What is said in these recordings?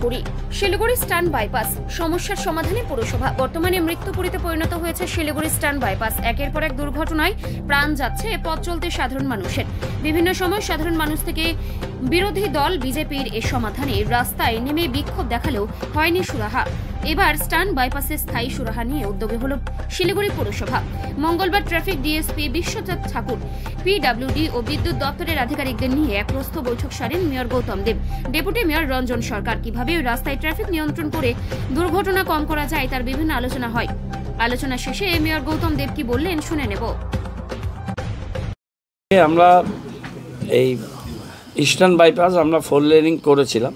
পুরী। শিলিগুড়ি স্টান bypass সমস্যার সমাধানে পুরসভা। বর্তমানে মৃত্যুপুরীতে পরিণত হয়েছে শিলিগুড়ি স্টান বাইপাস। একের পর এক দুর্ঘটনায় প্রাণ যাচ্ছে পথ চলতে সাধারণ মানুষের। বিভিন্ন সময় সাধারণ মানুষ থেকে বিরোধী দল বিজেপির এ সমাধানে রাস্তায় নেমে বিক্ষোভ দেখালেও হয়নি সুরাহা। এবার স্টান বাইপাসের স্থায়ী সুরাহা নিয়ে উদ্যোগী হল শিলিগুড়ি পুরসভা। মঙ্গলবার ট্রাফিক ডিএসপি বিশ্বজিৎ ঠাকুর, পিডব্লিউডি ও বিদ্যুৎ দপ্তরের আধিকারিকদের নিয়ে এক প্রস্থ বৈঠক সারেন মেয়র গৌতম দেব, ডেপুটি মেয়র রঞ্জন সরকার। কিভাবে রাস্তায় ট্রাফিক নিয়ন্ত্রণ করে দুর্ঘটনা কম করা যায় তার বিভিন্ন আলোচনা হয়। আলোচনা শেষে মেয়র গৌতম দেব কি বললেন শুনে নেব। আমরা এই ইস্টার্ন বাইপাস আমরা 4 লেনিং করেছিলাম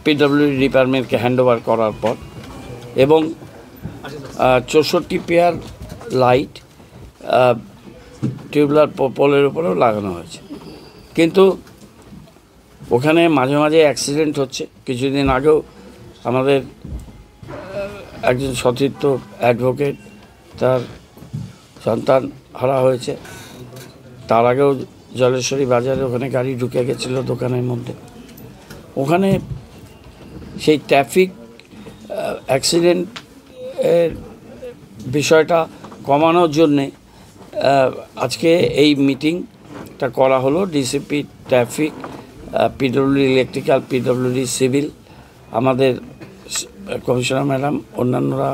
পিডব্লিউডি ডিপার্টমেন্টকে হ্যান্ডওভার করার পর, এবং 64 পেয়ার লাইট টিউবলার পোলের উপরেও লাগানো হয়েছে। কিন্তু ওখানে মাঝে মাঝে অ্যাক্সিডেন্ট হচ্ছে। কিছুদিন আগেও আমাদের একজন সতীর্থ অ্যাডভোকেট তার সন্তান হারা হয়েছে। তার আগেও জলেশ্বরী বাজারে ওখানে গাড়ি ঢুকে গেছিলো দোকানের মধ্যে। ওখানে সেই ট্রাফিক অ্যাক্সিডেন্টের বিষয়টা কমানোর জন্যে আজকে এই মিটিংটা করা হলো। DCP traffic, PWD electrical, PWD civil, আমাদের কমিশনার ম্যাডাম, অন্যান্যরা,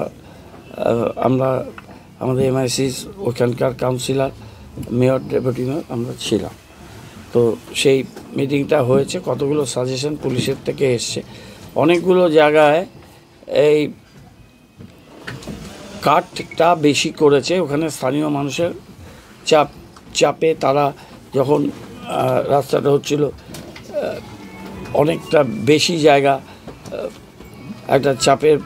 আমরা আমাদের এমআইসিস, ওখানকার কাউন্সিলর, মেয়র, ডেপুটি মেয়র আমরা ছিলাম। তো সেই মিটিংটা হয়েছে। কতগুলো সাজেশন পুলিশের থেকে এসছে। অনেকগুলো জায়গায় এই কাটটা বেশি করেছে। ওখানে স্থানীয় মানুষের চাপে তারা যখন রাস্তাটা হচ্ছিল অনেকটা বেশি জায়গা একটা চাপের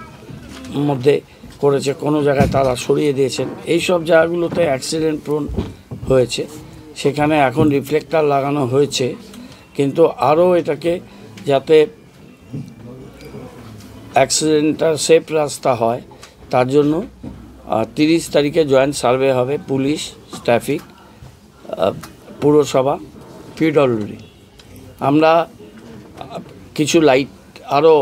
মধ্যে করেছে। কোনো জায়গায় তারা সরিয়ে দিয়েছেন। এই সব জায়গাগুলোতে অ্যাক্সিডেন্ট প্রোন হয়েছে। সেখানে এখন রিফ্লেক্টার লাগানো হয়েছে, কিন্তু আরও এটাকে যাতে অ্যাক্সিডেন্টটা সেফ রাস্তা হয় তার জন্য 30 তারিখে জয়েন্ট সার্ভে হবে। পুলিশ, ট্রাফিক, পুরসভা, পিডব্লিউডি। আমরা কিছু লাইট আরও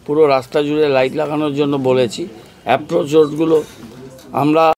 পুরো রাস্তা জুড়ে লাইট লাগানোর জন্য বলেছি। অ্যাপ্রোচ রোডগুলো আমরা